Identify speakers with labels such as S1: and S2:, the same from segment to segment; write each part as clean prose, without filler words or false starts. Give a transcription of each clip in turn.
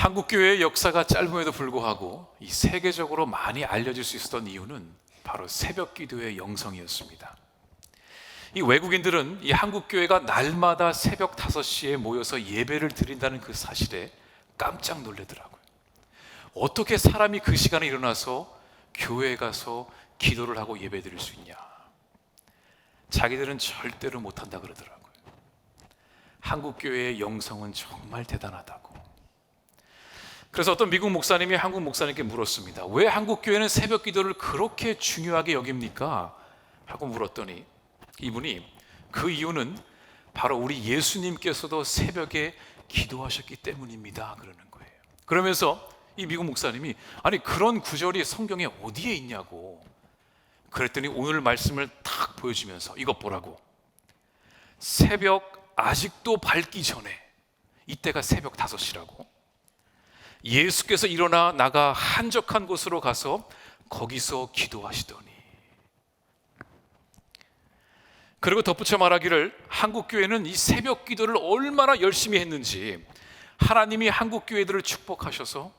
S1: 한국교회의 역사가 짧음에도 불구하고 이 세계적으로 많이 알려질 수 있었던 이유는 바로 새벽기도의 영성이었습니다. 이 외국인들은 이 한국교회가 날마다 새벽 5시에 모여서 예배를 드린다는 그 사실에 깜짝 놀라더라고요. 어떻게 사람이 그 시간에 일어나서 교회에 가서 기도를 하고 예배 드릴 수 있냐. 자기들은 절대로 못한다 그러더라고요. 한국교회의 영성은 정말 대단하다고. 그래서 어떤 미국 목사님이 한국 목사님께 물었습니다. 왜 한국교회는 새벽 기도를 그렇게 중요하게 여깁니까? 하고 물었더니 이분이 그 이유는 바로 우리 예수님께서도 새벽에 기도하셨기 때문입니다 그러는 거예요. 그러면서 이 미국 목사님이 아니 그런 구절이 성경에 어디에 있냐고 그랬더니 오늘 말씀을 탁 보여주면서 이것 보라고. 새벽 아직도 밝기 전에, 이때가 새벽 5시라고, 예수께서 일어나 나가 한적한 곳으로 가서 거기서 기도하시더니. 그리고 덧붙여 말하기를 한국교회는 이 새벽 기도를 얼마나 열심히 했는지 하나님이 한국교회들을 축복하셔서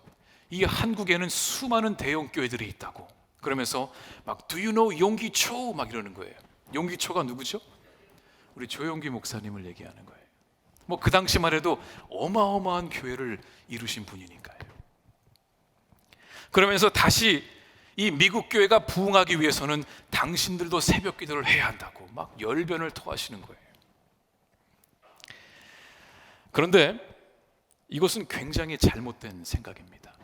S1: 이 한국에는 수많은 대형 교회들이 있다고. 그러면서 막 Do you know 용기초? 막 이러는 거예요. 용기초가 누구죠? 우리 조용기 목사님을 얘기하는 거예요. 뭐 그 당시만 해도 어마어마한 교회를 이루신 분이니까요. 그러면서 다시 이 미국 교회가 부흥하기 위해서는 당신들도 새벽 기도를 해야 한다고 막 열변을 토하시는 거예요. 그런데 이것은 굉장히 잘못된 생각입니다.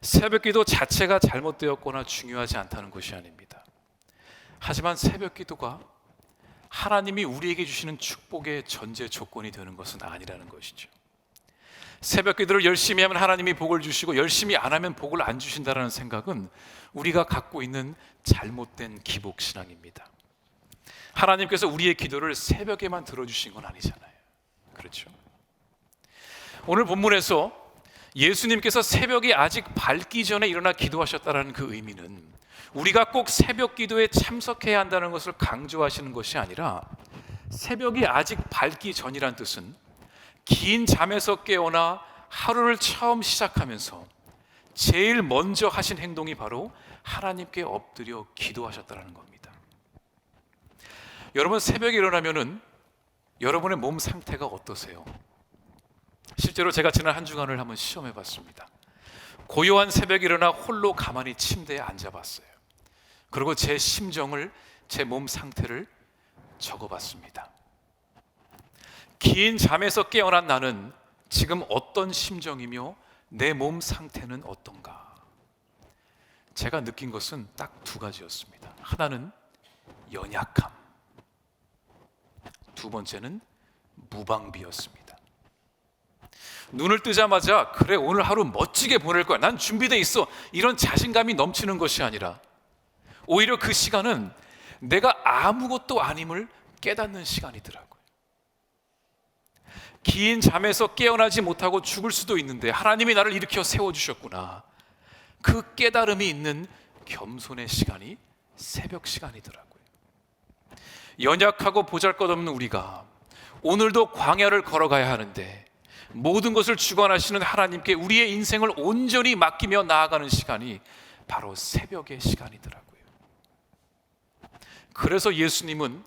S1: 새벽 기도 자체가 잘못되었거나 중요하지 않다는 것이 아닙니다. 하지만 새벽 기도가 하나님이 우리에게 주시는 축복의 전제 조건이 되는 것은 아니라는 것이죠. 새벽 기도를 열심히 하면 하나님이 복을 주시고 열심히 안 하면 복을 안 주신다는 생각은 우리가 갖고 있는 잘못된 기복신앙입니다. 하나님께서 우리의 기도를 새벽에만 들어주신 건 아니잖아요. 그렇죠? 오늘 본문에서 예수님께서 새벽이 아직 밝기 전에 일어나 기도하셨다는 그 의미는 우리가 꼭 새벽 기도에 참석해야 한다는 것을 강조하시는 것이 아니라 새벽이 아직 밝기 전이란 뜻은 긴 잠에서 깨어나 하루를 처음 시작하면서 제일 먼저 하신 행동이 바로 하나님께 엎드려 기도하셨다는 겁니다. 여러분 새벽에 일어나면은 여러분의 몸 상태가 어떠세요? 실제로 제가 지난 한 주간을 한번 시험해 봤습니다. 고요한 새벽에 일어나 홀로 가만히 침대에 앉아 봤어요. 그리고 제 심정을, 제 몸 상태를 적어 봤습니다. 긴 잠에서 깨어난 나는 지금 어떤 심정이며 내 몸 상태는 어떤가? 제가 느낀 것은 딱 2가지였습니다. 하나는 연약함, 두 번째는 무방비였습니다. 눈을 뜨자마자 그래 오늘 하루 멋지게 보낼 거야, 난 준비돼 있어, 이런 자신감이 넘치는 것이 아니라 오히려 그 시간은 내가 아무것도 아님을 깨닫는 시간이더라고요. 긴 잠에서 깨어나지 못하고 죽을 수도 있는데 하나님이 나를 일으켜 세워주셨구나, 그 깨달음이 있는 겸손의 시간이 새벽 시간이더라고요. 연약하고 보잘것없는 우리가 오늘도 광야를 걸어가야 하는데 모든 것을 주관하시는 하나님께 우리의 인생을 온전히 맡기며 나아가는 시간이 바로 새벽의 시간이더라고요. 그래서 예수님은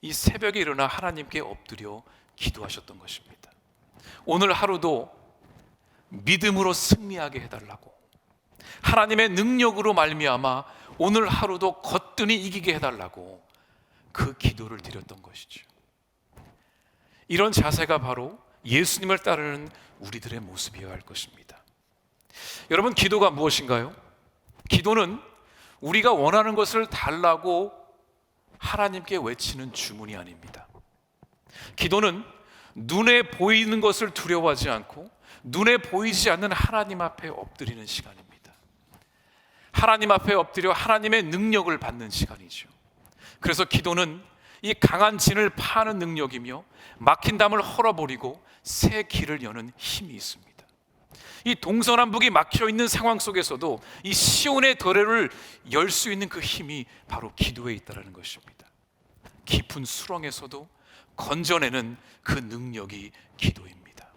S1: 이 새벽에 일어나 하나님께 엎드려 기도하셨던 것입니다. 오늘 하루도 믿음으로 승리하게 해달라고, 하나님의 능력으로 말미암아 오늘 하루도 거뜬히 이기게 해달라고 그 기도를 드렸던 것이죠. 이런 자세가 바로 예수님을 따르는 우리들의 모습이어야 할 것입니다. 여러분, 기도가 무엇인가요? 기도는 우리가 원하는 것을 달라고 하나님께 외치는 주문이 아닙니다. 기도는 눈에 보이는 것을 두려워하지 않고 눈에 보이지 않는 하나님 앞에 엎드리는 시간입니다. 하나님 앞에 엎드려 하나님의 능력을 받는 시간이죠. 그래서 기도는 이 강한 진을 파는 능력이며 막힌 담을 헐어버리고 새 길을 여는 힘이 있습니다. 이 동서남북이 막혀 있는 상황 속에서도 이 시온의 도래를 열 수 있는 그 힘이 바로 기도에 있다는 것입니다. 깊은 수렁에서도 건져내는 그 능력이 기도입니다.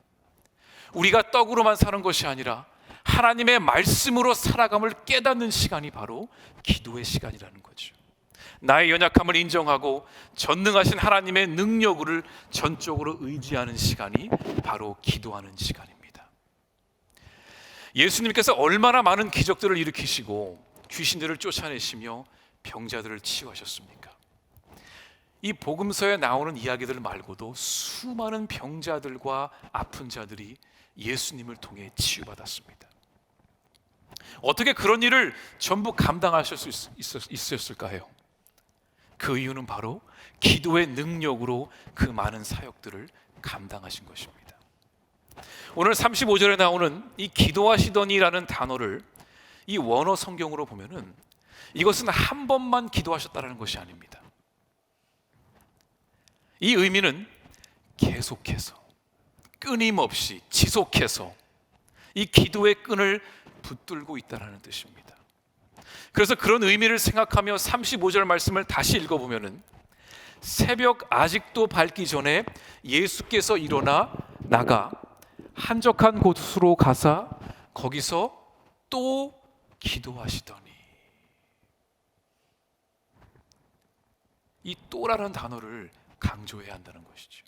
S1: 우리가 떡으로만 사는 것이 아니라 하나님의 말씀으로 살아감을 깨닫는 시간이 바로 기도의 시간이라는 거죠. 나의 연약함을 인정하고 전능하신 하나님의 능력을 전적으로 의지하는 시간이 바로 기도하는 시간입니다. 예수님께서 얼마나 많은 기적들을 일으키시고 귀신들을 쫓아내시며 병자들을 치유하셨습니까? 이 복음서에 나오는 이야기들 말고도 수많은 병자들과 아픈 자들이 예수님을 통해 치유받았습니다. 어떻게 그런 일을 전부 감당하실 수 있었을까요? 그 이유는 바로 기도의 능력으로 그 많은 사역들을 감당하신 것입니다. 오늘 35절에 나오는 이 기도하시더니라는 단어를 이 원어 성경으로 보면은 이것은 한 번만 기도하셨다는 것이 아닙니다. 이 의미는 계속해서, 끊임없이, 지속해서 이 기도의 끈을 붙들고 있다는 뜻입니다. 그래서 그런 의미를 생각하며 35절 말씀을 다시 읽어보면은 새벽 아직도 밝기 전에 예수께서 일어나 나가 한적한 곳으로 가사 거기서 또 기도하시더니, 이 또라는 단어를 강조해야 한다는 것이죠.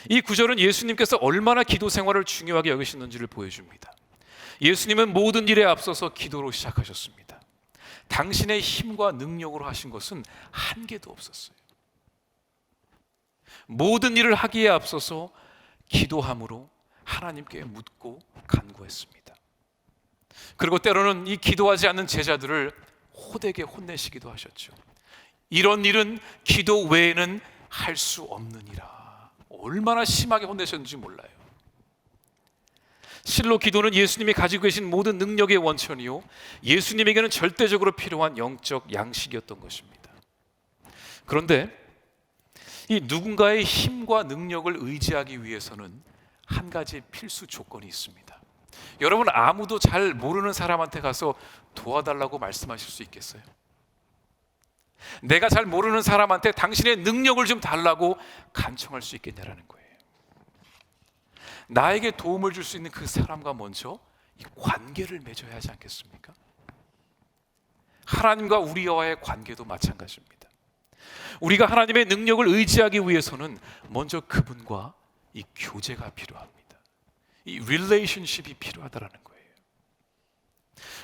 S1: 이 구절은 예수님께서 얼마나 기도 생활을 중요하게 여기시는지를 보여줍니다. 예수님은 모든 일에 앞서서 기도로 시작하셨습니다. 당신의 힘과 능력으로 하신 것은 한 개도 없었어요. 모든 일을 하기에 앞서서 기도함으로 하나님께 묻고 간구했습니다. 그리고 때로는 이 기도하지 않는 제자들을 호되게 혼내시기도 하셨죠. 이런 일은 기도 외에는 할 수 없느니라. 얼마나 심하게 혼내셨는지 몰라요. 실로 기도는 예수님이 가지고 계신 모든 능력의 원천이요, 예수님에게는 절대적으로 필요한 영적 양식이었던 것입니다. 그런데 이 누군가의 힘과 능력을 의지하기 위해서는 한 가지 필수 조건이 있습니다. 여러분, 아무도 잘 모르는 사람한테 가서 도와달라고 말씀하실 수 있겠어요? 내가 잘 모르는 사람한테 당신의 능력을 좀 달라고 간청할 수 있겠냐라는 거예요. 나에게 도움을 줄 수 있는 그 사람과 먼저 이 관계를 맺어야 하지 않겠습니까? 하나님과 우리와의 관계도 마찬가지입니다. 우리가 하나님의 능력을 의지하기 위해서는 먼저 그분과 이 교제가 필요합니다. 이 릴레이션십이 필요하다라는 거예요.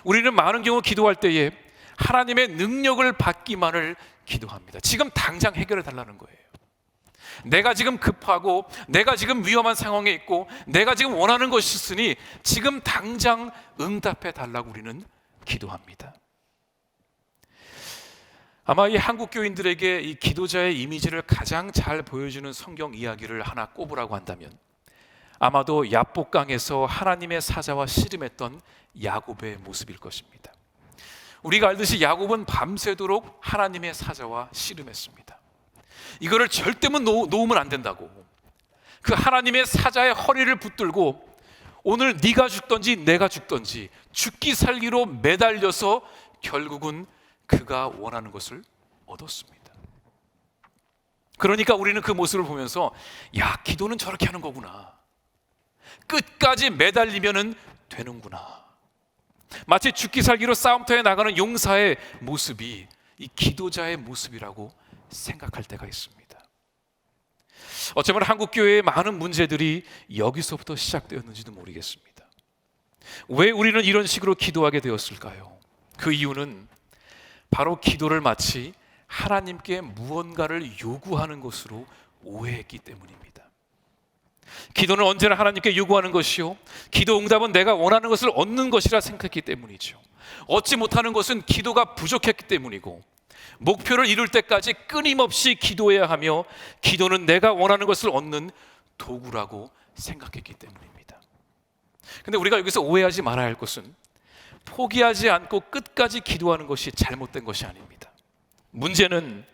S1: 우리는 많은 경우 기도할 때에 하나님의 능력을 받기만을 기도합니다. 지금 당장 해결해 달라는 거예요. 내가 지금 급하고 내가 지금 위험한 상황에 있고 내가 지금 원하는 것이 있으니 지금 당장 응답해 달라고 우리는 기도합니다. 아마 이 한국 교인들에게 이 기도자의 이미지를 가장 잘 보여주는 성경 이야기를 하나 꼽으라고 한다면 아마도 야복강에서 하나님의 사자와 씨름했던 야곱의 모습일 것입니다. 우리가 알듯이 야곱은 밤새도록 하나님의 사자와 씨름했습니다. 이거를 절대 놓으면 안 된다고, 그 하나님의 사자의 허리를 붙들고 오늘 네가 죽든지 내가 죽든지 죽기 살기로 매달려서 결국은 그가 원하는 것을 얻었습니다. 그러니까 우리는 그 모습을 보면서 야, 기도는 저렇게 하는 거구나, 끝까지 매달리면 되는구나. 마치 죽기 살기로 싸움터에 나가는 용사의 모습이 이 기도자의 모습이라고 생각할 때가 있습니다. 어쩌면 한국 교회의 많은 문제들이 여기서부터 시작되었는지도 모르겠습니다. 왜 우리는 이런 식으로 기도하게 되었을까요? 그 이유는 바로 기도를 마치 하나님께 무언가를 요구하는 것으로 오해했기 때문입니다. 기도는 언제나 하나님께 요구하는 것이요, 기도 응답은 내가 원하는 것을 얻는 것이라 생각했기 때문이죠. 얻지 못하는 것은 기도가 부족했기 때문이고, 목표를 이룰 때까지 끊임없이 기도해야 하며 기도는 내가 원하는 것을 얻는 도구라고 생각했기 때문입니다. 그런데 우리가 여기서 오해하지 말아야 할 것은 포기하지 않고 끝까지 기도하는 것이 잘못된 것이 아닙니다. 문제는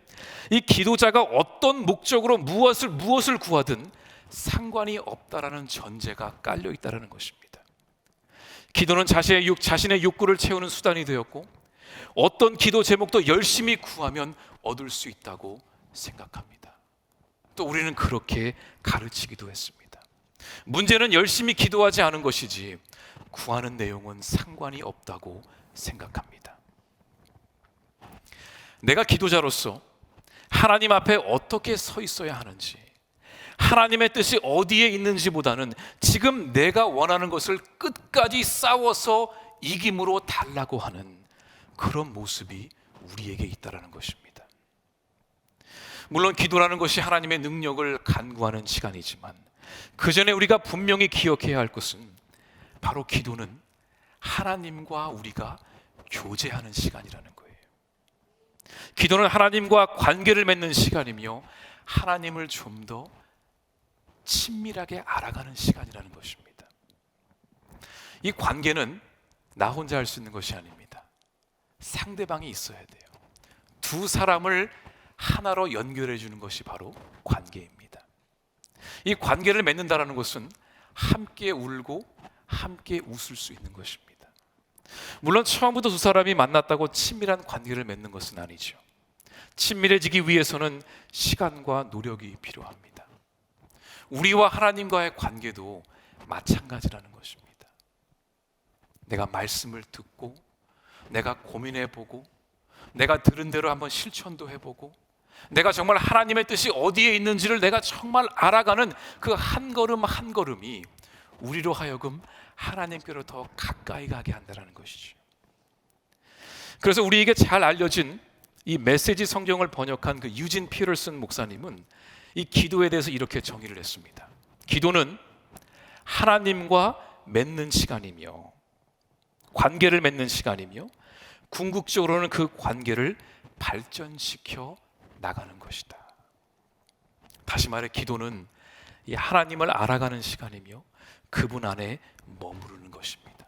S1: 이 기도자가 어떤 목적으로 무엇을 구하든 상관이 없다라는 전제가 깔려 있다는 것입니다. 기도는 자신의 욕구를 채우는 수단이 되었고, 어떤 기도 제목도 열심히 구하면 얻을 수 있다고 생각합니다. 또 우리는 그렇게 가르치기도 했습니다. 문제는 열심히 기도하지 않은 것이지 구하는 내용은 상관이 없다고 생각합니다. 내가 기도자로서 하나님 앞에 어떻게 서 있어야 하는지, 하나님의 뜻이 어디에 있는지보다는 지금 내가 원하는 것을 끝까지 싸워서 이김으로 달라고 하는 그런 모습이 우리에게 있다는 것입니다. 물론 기도라는 것이 하나님의 능력을 간구하는 시간이지만 그 전에 우리가 분명히 기억해야 할 것은 바로 기도는 하나님과 우리가 교제하는 시간이라는 거예요. 기도는 하나님과 관계를 맺는 시간이며 하나님을 좀 더 친밀하게 알아가는 시간이라는 것입니다. 이 관계는 나 혼자 할 수 있는 것이 아닙니다. 상대방이 있어야 돼요. 두 사람을 하나로 연결해 주는 것이 바로 관계입니다. 이 관계를 맺는다는 것은 함께 울고 함께 웃을 수 있는 것입니다. 물론 처음부터 두 사람이 만났다고 친밀한 관계를 맺는 것은 아니죠. 친밀해지기 위해서는 시간과 노력이 필요합니다. 우리와 하나님과의 관계도 마찬가지라는 것입니다. 내가 말씀을 듣고, 내가 고민해보고, 내가 들은 대로 한번 실천도 해보고, 내가 정말 하나님의 뜻이 어디에 있는지를 내가 정말 알아가는 그 한 걸음 한 걸음이 우리로 하여금 하나님께로 더 가까이 가게 한다는 것이죠. 그래서 우리에게 잘 알려진 이 메시지 성경을 번역한 그 유진 피어슨 목사님은 이 기도에 대해서 이렇게 정의를 했습니다. 기도는 하나님과 맺는 시간이며 관계를 맺는 시간이며 궁극적으로는 그 관계를 발전시켜 나가는 것이다. 다시 말해 기도는 이 하나님을 알아가는 시간이며 그분 안에 머무르는 것입니다.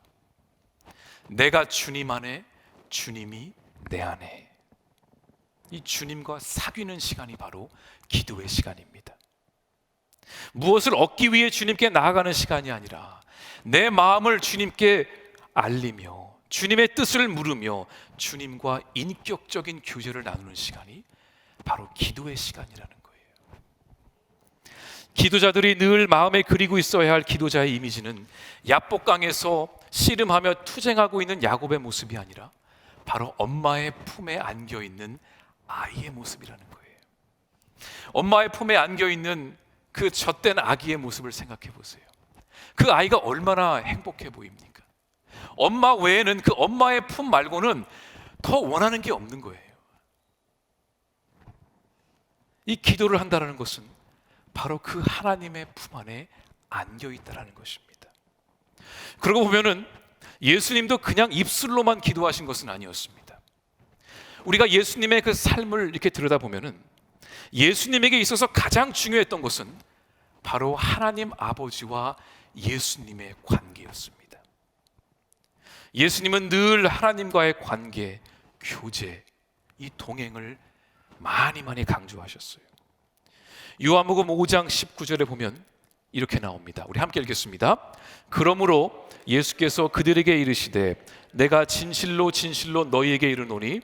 S1: 내가 주님 안에, 주님이 내 안에, 이 주님과 사귀는 시간이 바로 기도의 시간입니다. 무엇을 얻기 위해 주님께 나아가는 시간이 아니라 내 마음을 주님께 알리며 주님의 뜻을 물으며 주님과 인격적인 교제를 나누는 시간이 바로 기도의 시간이라는 거예요. 기도자들이 늘 마음에 그리고 있어야 할 기도자의 이미지는 야복강에서 씨름하며 투쟁하고 있는 야곱의 모습이 아니라 바로 엄마의 품에 안겨있는 아이의 모습이라는 거예요. 엄마의 품에 안겨있는 그 젖된 아기의 모습을 생각해 보세요. 그 아이가 얼마나 행복해 보입니까? 엄마 외에는 그 엄마의 품 말고는 더 원하는 게 없는 거예요. 이 기도를 한다는 것은 바로 그 하나님의 품 안에 안겨있다는 것입니다. 그러고 보면은 예수님도 그냥 입술로만 기도하신 것은 아니었습니다. 우리가 예수님의 그 삶을 이렇게 들여다보면은 예수님에게 있어서 가장 중요했던 것은 바로 하나님 아버지와 예수님의 관계였습니다. 예수님은 늘 하나님과의 관계, 교제, 이 동행을 많이 강조하셨어요. 요한복음 5장 19절에 보면 이렇게 나옵니다. 우리 함께 읽겠습니다. 그러므로 예수께서 그들에게 이르시되 내가 진실로 진실로 너희에게 이르노니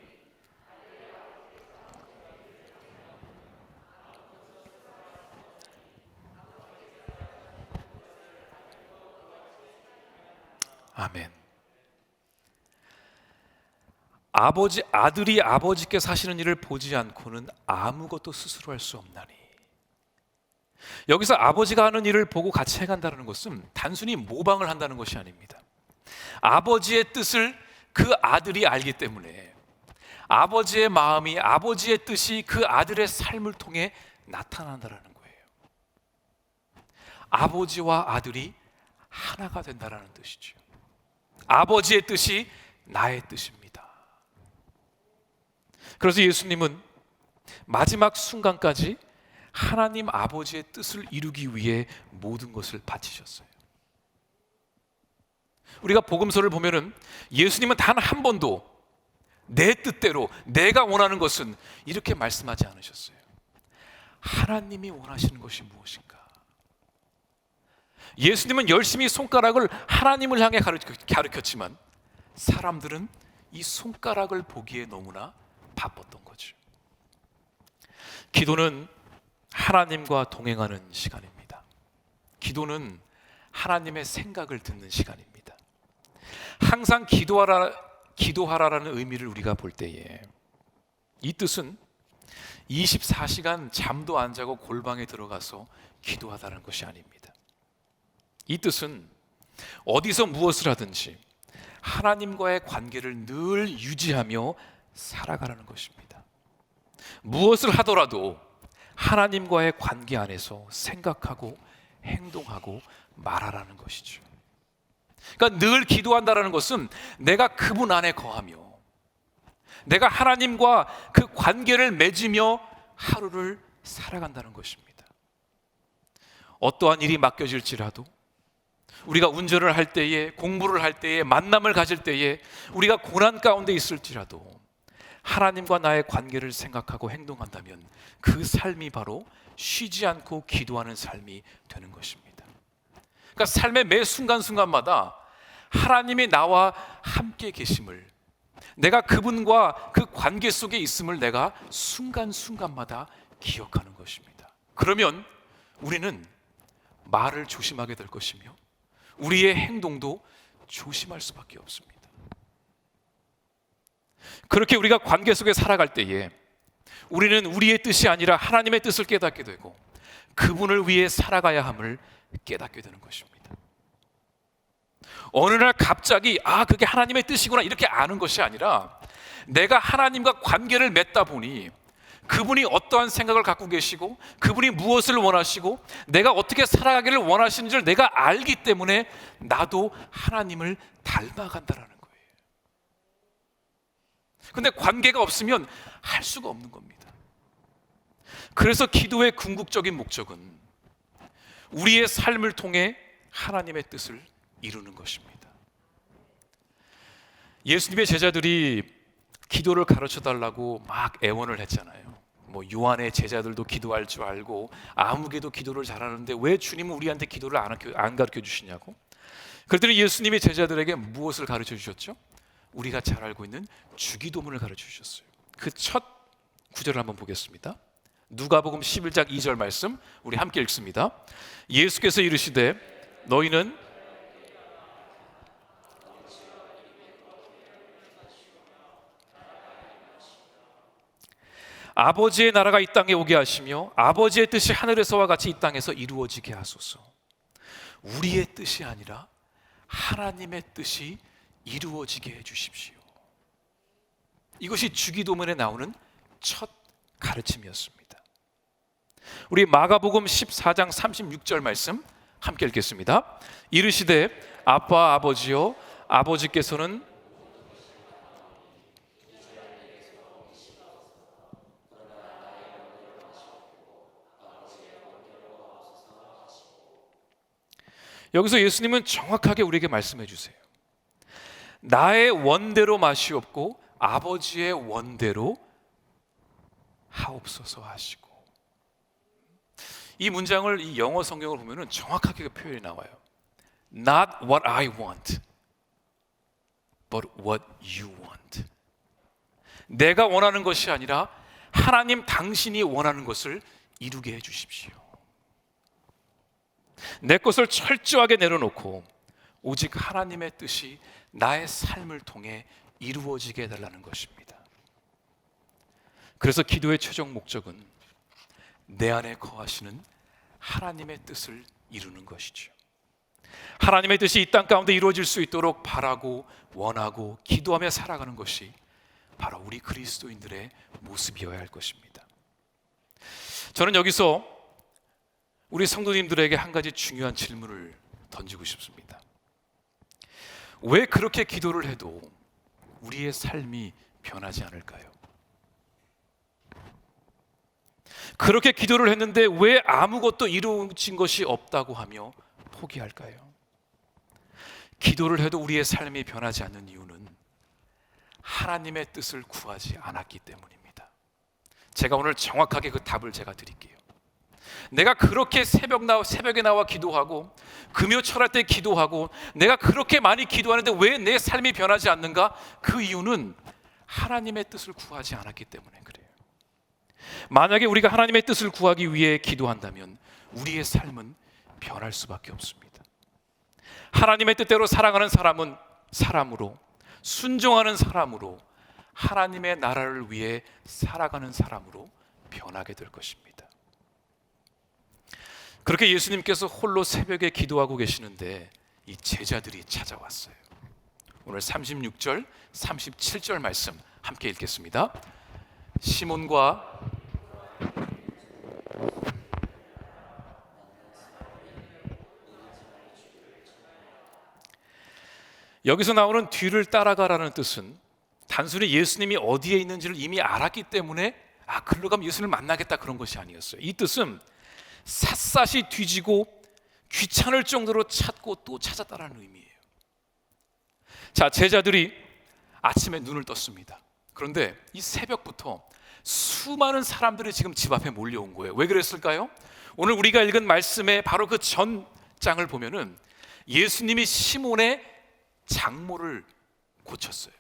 S1: 아멘. 아들이 아버지께 사시는 일을 보지 않고는 아무것도 스스로 할 수 없나니. 여기서 아버지가 하는 일을 보고 같이 해간다는 것은 단순히 모방을 한다는 것이 아닙니다. 아버지의 뜻을 그 아들이 알기 때문에 아버지의 마음이, 아버지의 뜻이 그 아들의 삶을 통해 나타난다는 거예요. 아버지와 아들이 하나가 된다는 뜻이죠. 아버지의 뜻이 나의 뜻입니다. 그래서 예수님은 마지막 순간까지 하나님 아버지의 뜻을 이루기 위해 모든 것을 바치셨어요. 우리가 복음서를 보면은 예수님은 단 한 번도 내 뜻대로 내가 원하는 것은 이렇게 말씀하지 않으셨어요. 하나님이 원하시는 것이 무엇인가? 예수님은 열심히 손가락을 하나님을 향해 가르쳤지만 사람들은 이 손가락을 보기에 너무나 바빴던 거죠. 기도는 하나님과 동행하는 시간입니다. 기도는 하나님의 생각을 듣는 시간입니다. 항상 기도하라라는 의미를 우리가 볼 때에 이 뜻은 24시간 잠도 안 자고 골방에 들어가서 기도하다는 것이 아닙니다. 이 뜻은 어디서 무엇을 하든지 하나님과의 관계를 늘 유지하며 살아가라는 것입니다. 무엇을 하더라도 하나님과의 관계 안에서 생각하고 행동하고 말하라는 것이죠. 그러니까 늘 기도한다는 것은 내가 그분 안에 거하며 내가 하나님과 그 관계를 맺으며 하루를 살아간다는 것입니다. 어떠한 일이 맡겨질지라도 우리가 운전을 할 때에, 공부를 할 때에, 만남을 가질 때에, 우리가 고난 가운데 있을지라도 하나님과 나의 관계를 생각하고 행동한다면 그 삶이 바로 쉬지 않고 기도하는 삶이 되는 것입니다. 그러니까 삶의 매 순간순간마다 하나님이 나와 함께 계심을, 내가 그분과 그 관계 속에 있음을 내가 순간순간마다 기억하는 것입니다. 그러면 우리는 말을 조심하게 될 것이며 우리의 행동도 조심할 수밖에 없습니다. 그렇게 우리가 관계 속에 살아갈 때에 우리는 우리의 뜻이 아니라 하나님의 뜻을 깨닫게 되고 그분을 위해 살아가야 함을 깨닫게 되는 것입니다. 어느 날 갑자기 그게 하나님의 뜻이구나 이렇게 아는 것이 아니라 내가 하나님과 관계를 맺다 보니 그분이 어떠한 생각을 갖고 계시고 그분이 무엇을 원하시고 내가 어떻게 살아가기를 원하시는지를 내가 알기 때문에 나도 하나님을 닮아간다는 거예요. 근데 관계가 없으면 할 수가 없는 겁니다. 그래서 기도의 궁극적인 목적은 우리의 삶을 통해 하나님의 뜻을 이루는 것입니다. 예수님의 제자들이 기도를 가르쳐 달라고 막 애원을 했잖아요. 요한의 제자들도 기도할 줄 알고 아무개도 기도를 잘하는데 왜 주님은 우리한테 기도를 안 가르쳐 주시냐고. 그랬더니 예수님이 제자들에게 무엇을 가르쳐 주셨죠? 우리가 잘 알고 있는 주기도문을 가르쳐 주셨어요. 그 첫 구절을 한번 보겠습니다. 누가복음 11장 2절 말씀 우리 함께 읽습니다. 예수께서 이르시되 너희는 아버지의 나라가 이 땅에 오게 하시며 아버지의 뜻이 하늘에서와 같이 이 땅에서 이루어지게 하소서. 우리의 뜻이 아니라 하나님의 뜻이 이루어지게 해 주십시오. 이것이 주기도문에 나오는 첫 가르침이었습니다. 우리 마가복음 14장 36절 말씀 함께 읽겠습니다. 이르시되 아빠 아버지여 아버지께서는 여기서 예수님은 정확하게 우리에게 말씀해 주세요. 나의 원대로 마시옵고 아버지의 원대로 하옵소서 하시고. 이 문장을 이 영어 성경을 보면은 정확하게 그 표현이 나와요. Not what I want, but what you want. 내가 원하는 것이 아니라 하나님 당신이 원하는 것을 이루게 해 주십시오. 내 것을 철저하게 내려놓고 오직 하나님의 뜻이 나의 삶을 통해 이루어지게 해달라는 것입니다. 그래서 기도의 최종 목적은 내 안에 거하시는 하나님의 뜻을 이루는 것이죠. 하나님의 뜻이 이 땅 가운데 이루어질 수 있도록 바라고 원하고 기도하며 살아가는 것이 바로 우리 그리스도인들의 모습이어야 할 것입니다. 저는 여기서 우리 성도님들에게 한 가지 중요한 질문을 던지고 싶습니다. 왜 그렇게 기도를 해도 우리의 삶이 변하지 않을까요? 그렇게 기도를 했는데 왜 아무것도 이루어진 것이 없다고 하며 포기할까요? 기도를 해도 우리의 삶이 변하지 않는 이유는 하나님의 뜻을 구하지 않았기 때문입니다. 제가 오늘 정확하게 그 답을 제가 드릴게요. 내가 그렇게 새벽에 나와 기도하고 금요 철할 때 기도하고 내가 그렇게 많이 기도하는데 왜 내 삶이 변하지 않는가? 그 이유는 하나님의 뜻을 구하지 않았기 때문에 그래요. 만약에 우리가 하나님의 뜻을 구하기 위해 기도한다면 우리의 삶은 변할 수밖에 없습니다. 하나님의 뜻대로 살아가는 사람은 사람으로, 순종하는 사람으로, 하나님의 나라를 위해 살아가는 사람으로 변하게 될 것입니다. 그렇게 예수님께서 홀로 새벽에 기도하고 계시는데 이 제자들이 찾아왔어요. 오늘 36절, 37절 말씀 함께 읽겠습니다. 시몬과 여기서 나오는 뒤를 따라가라는 뜻은 단순히 예수님이 어디에 있는지를 이미 알았기 때문에 글로 가면 예수님을 만나겠다 그런 것이 아니었어요. 이 뜻은 샅샅이 뒤지고 귀찮을 정도로 찾고 또 찾았다라는 의미예요. 자, 제자들이 아침에 눈을 떴습니다. 그런데 이 새벽부터 수많은 사람들이 지금 집 앞에 몰려온 거예요. 왜 그랬을까요? 오늘 우리가 읽은 말씀의 바로 그 전장을 보면은 예수님이 시몬의 장모를 고쳤어요.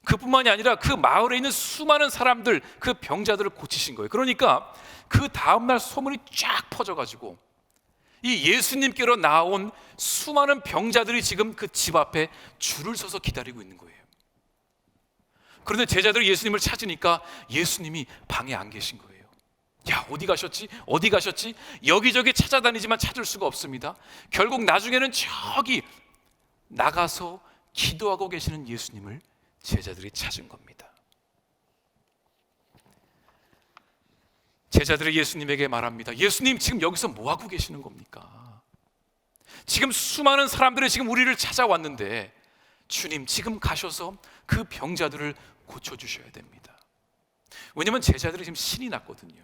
S1: 그뿐만이 아니라 그 마을에 있는 수많은 사람들, 그 병자들을 고치신 거예요. 그러니까 그 다음날 소문이 쫙 퍼져가지고 이 예수님께로 나온 수많은 병자들이 지금 그 집 앞에 줄을 서서 기다리고 있는 거예요. 그런데 제자들이 예수님을 찾으니까 예수님이 방에 안 계신 거예요. 야, 어디 가셨지? 어디 가셨지? 여기저기 찾아다니지만 찾을 수가 없습니다. 결국 나중에는 저기 나가서 기도하고 계시는 예수님을 제자들이 찾은 겁니다. 제자들이 예수님에게 말합니다. 예수님, 지금 여기서 뭐 하고 계시는 겁니까? 지금 수많은 사람들이 지금 우리를 찾아왔는데 주님, 지금 가셔서 그 병자들을 고쳐주셔야 됩니다. 왜냐하면 제자들이 지금 신이 났거든요.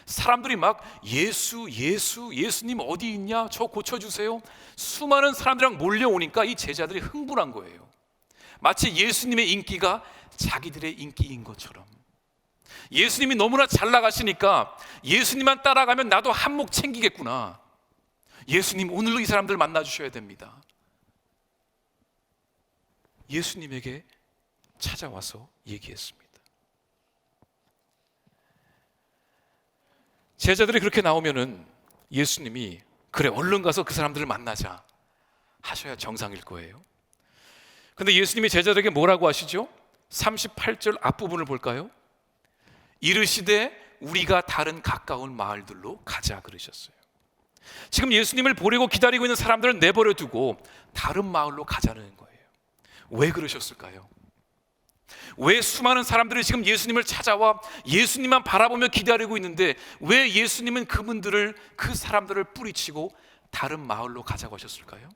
S1: 사람들이 막 예수님 어디 있냐? 저 고쳐주세요. 수많은 사람들이랑 몰려오니까 이 제자들이 흥분한 거예요. 마치 예수님의 인기가 자기들의 인기인 것처럼. 예수님이 너무나 잘 나가시니까 예수님만 따라가면 나도 한몫 챙기겠구나. 예수님, 오늘로 이 사람들 만나주셔야 됩니다. 예수님에게 찾아와서 얘기했습니다. 제자들이 그렇게 나오면은 예수님이 그래, 얼른 가서 그 사람들을 만나자 하셔야 정상일 거예요. 근데 예수님이 제자들에게 뭐라고 하시죠? 38절 앞부분을 볼까요? 이르시되 우리가 다른 가까운 마을들로 가자 그러셨어요. 지금 예수님을 보려고 기다리고 있는 사람들을 내버려 두고 다른 마을로 가자는 거예요. 왜 그러셨을까요? 왜 수많은 사람들이 지금 예수님을 찾아와 예수님만 바라보며 기다리고 있는데 왜 예수님은 그 사람들을 뿌리치고 다른 마을로 가자고 하셨을까요?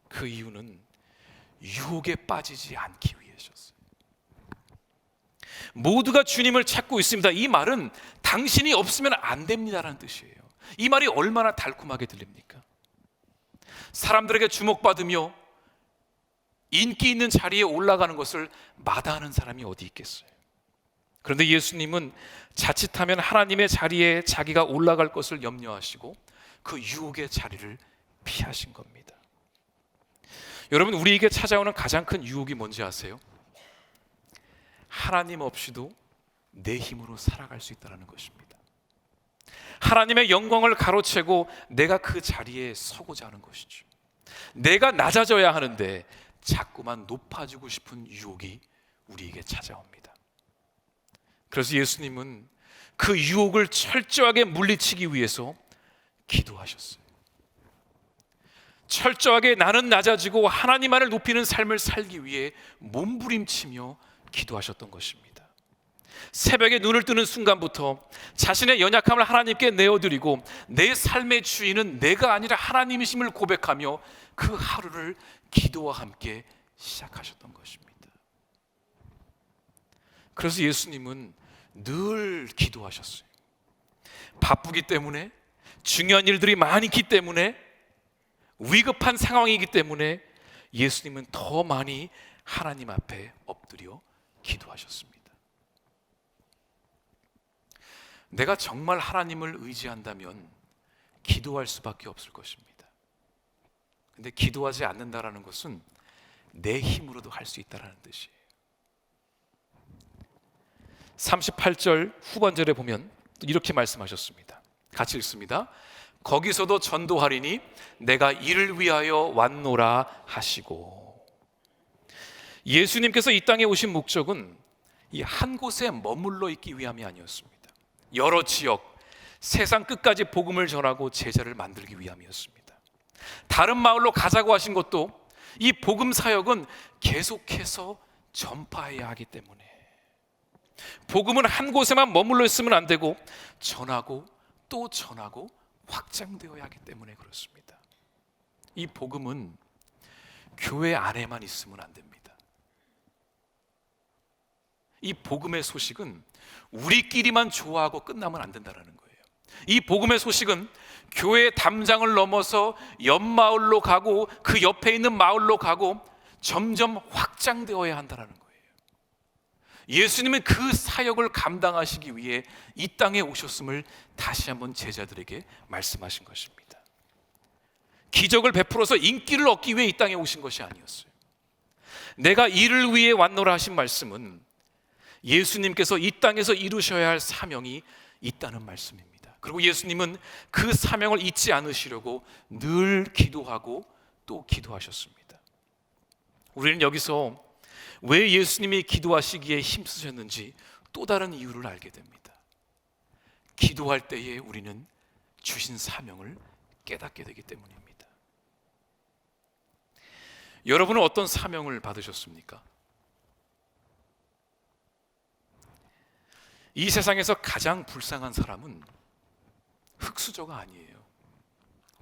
S1: 그 이유는 유혹에 빠지지 않기 위해서였어요. 모두가 주님을 찾고 있습니다. 이 말은 당신이 없으면 안 됩니다라는 뜻이에요. 이 말이 얼마나 달콤하게 들립니까? 사람들에게 주목받으며 인기 있는 자리에 올라가는 것을 마다하는 사람이 어디 있겠어요? 그런데 예수님은 자칫하면 하나님의 자리에 자기가 올라갈 것을 염려하시고 그 유혹의 자리를 피하신 겁니다. 여러분, 우리에게 찾아오는 가장 큰 유혹이 뭔지 아세요? 하나님 없이도 내 힘으로 살아갈 수 있다는 것입니다. 하나님의 영광을 가로채고 내가 그 자리에 서고자 하는 것이죠. 내가 낮아져야 하는데 자꾸만 높아지고 싶은 유혹이 우리에게 찾아옵니다. 그래서 예수님은 그 유혹을 철저하게 물리치기 위해서 기도하셨어요. 철저하게 나는 낮아지고 하나님만을 높이는 삶을 살기 위해 몸부림치며 기도하셨던 것입니다. 새벽에 눈을 뜨는 순간부터 자신의 연약함을 하나님께 내어드리고 내 삶의 주인은 내가 아니라 하나님이심을 고백하며 그 하루를 기도와 함께 시작하셨던 것입니다. 그래서 예수님은 늘 기도하셨어요. 바쁘기 때문에, 중요한 일들이 많이 있기 때문에, 위급한 상황이기 때문에 예수님은 더 많이 하나님 앞에 엎드려 기도하셨습니다. 내가 정말 하나님을 의지한다면 기도할 수밖에 없을 것입니다. 근데 기도하지 않는다라는 것은 내 힘으로도 할 수 있다는 뜻이에요. 38절 후반절에 보면 이렇게 말씀하셨습니다. 같이 읽습니다. 거기서도 전도하리니 내가 이를 위하여 왔노라 하시고. 예수님께서 이 땅에 오신 목적은 이 한 곳에 머물러 있기 위함이 아니었습니다. 여러 지역, 세상 끝까지 복음을 전하고 제자를 만들기 위함이었습니다. 다른 마을로 가자고 하신 것도 이 복음 사역은 계속해서 전파해야 하기 때문에, 복음은 한 곳에만 머물러 있으면 안 되고 전하고 또 전하고 확장되어야 하기 때문에 그렇습니다. 이 복음은 교회 안에만 있으면 안 됩니다. 이 복음의 소식은 우리끼리만 좋아하고 끝나면 안 된다는 거예요. 이 복음의 소식은 교회 담장을 넘어서 옆 마을로 가고 그 옆에 있는 마을로 가고 점점 확장되어야 한다는 거예요. 예수님은 그 사역을 감당하시기 위해 이 땅에 오셨음을 다시 한번 제자들에게 말씀하신 것입니다. 기적을 베풀어서 인기를 얻기 위해 이 땅에 오신 것이 아니었어요. 내가 이를 위해 왔노라 하신 말씀은 예수님께서 이 땅에서 이루셔야 할 사명이 있다는 말씀입니다. 그리고 예수님은 그 사명을 잊지 않으시려고 늘 기도하고 또 기도하셨습니다. 우리는 여기서 왜 예수님이 기도하시기에 힘쓰셨는지 또 다른 이유를 알게 됩니다. 기도할 때에 우리는 주신 사명을 깨닫게 되기 때문입니다. 여러분은 어떤 사명을 받으셨습니까? 이 세상에서 가장 불쌍한 사람은 흙수저가 아니에요.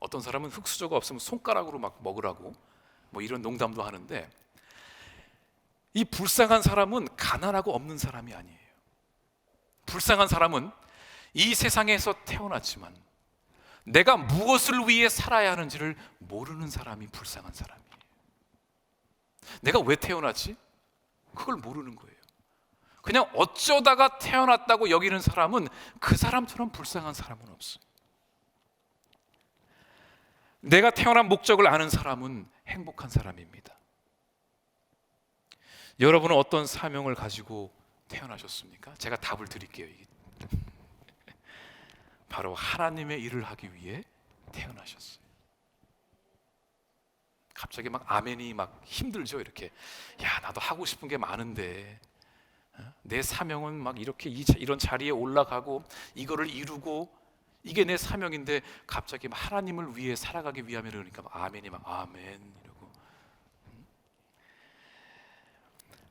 S1: 어떤 사람은 흙수저가 없으면 손가락으로 막 먹으라고 뭐 이런 농담도 하는데, 이 불쌍한 사람은 가난하고 없는 사람이 아니에요. 불쌍한 사람은 이 세상에서 태어났지만 내가 무엇을 위해 살아야 하는지를 모르는 사람이 불쌍한 사람이에요. 내가 왜 태어났지? 그걸 모르는 거예요. 그냥 어쩌다가 태어났다고 여기는 사람은 그 사람처럼 불쌍한 사람은 없어요. 내가 태어난 목적을 아는 사람은 행복한 사람입니다. 여러분은 어떤 사명을 가지고 태어나셨습니까? 제가 답을 드릴게요. 바로 하나님의 일을 하기 위해 태어나셨어요. 갑자기 막 아멘이 막 힘들죠. 이렇게, 야, 나도 하고 싶은 게 많은데 내 사명은 막 이렇게 이런 자리에 올라가고 이거를 이루고 이게 내 사명인데 갑자기 막 하나님을 위해 살아가기 위함에 그러니까 막 아멘이 막 아멘 이러고.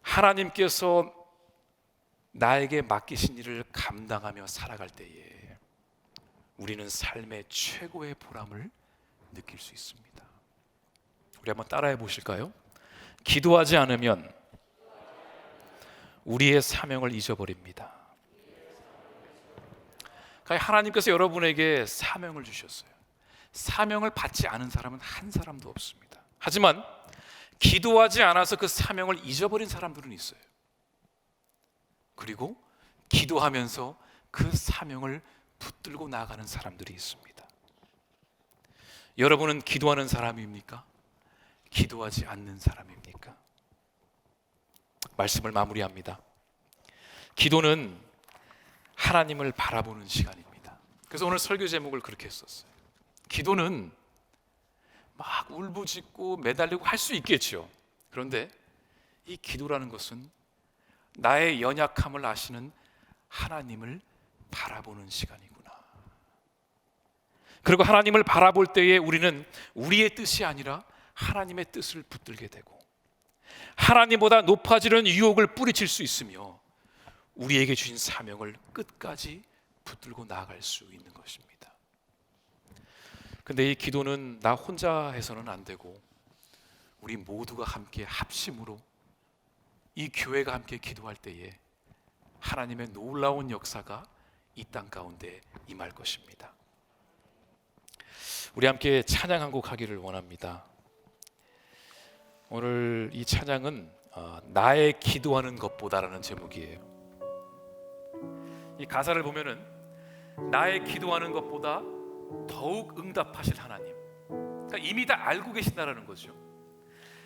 S1: 하나님께서 나에게 맡기신 일을 감당하며 살아갈 때에 우리는 삶의 최고의 보람을 느낄 수 있습니다. 우리 한번 따라해 보실까요? 기도하지 않으면 우리의 사명을 잊어버립니다. 그러니까 하나님께서 여러분에게 사명을 주셨어요. 사명을 받지 않은 사람은 한 사람도 없습니다. 하지만 기도하지 않아서 그 사명을 잊어버린 사람들은 있어요. 그리고 기도하면서 그 사명을 붙들고 나아가는 사람들이 있습니다. 여러분은 기도하는 사람입니까? 기도하지 않는 사람입니까? 말씀을 마무리합니다. 기도는 하나님을 바라보는 시간입니다. 그래서 오늘 설교 제목을 그렇게 했었어요. 기도는 막 울부짖고 매달리고 할 수 있겠죠. 그런데 이 기도라는 것은 나의 연약함을 아시는 하나님을 바라보는 시간이구나. 그리고 하나님을 바라볼 때에 우리는 우리의 뜻이 아니라 하나님의 뜻을 붙들게 되고 하나님보다 높아지는 유혹을 뿌리칠 수 있으며 우리에게 주신 사명을 끝까지 붙들고 나아갈 수 있는 것입니다. 근데 이 기도는 나 혼자 해서는 안 되고 우리 모두가 함께 합심으로 이 교회가 함께 기도할 때에 하나님의 놀라운 역사가 이 땅 가운데 임할 것입니다. 우리 함께 찬양 한 곡 하기를 원합니다. 오늘 이 찬양은 나의 기도하는 것보다라는 제목이에요. 이 가사를 보면은 나의 기도하는 것보다 더욱 응답하실 하나님, 그러니까 이미 다 알고 계신다라는 거죠.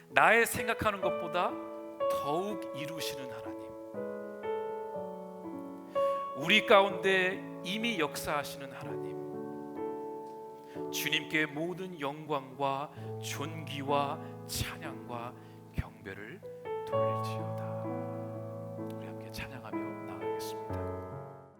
S1: 나의 생각하는 것보다 더욱 이루시는 하나님, 우리 가운데 이미 역사하시는 하나님, 주님께 모든 영광과 존귀와 찬양과 경배를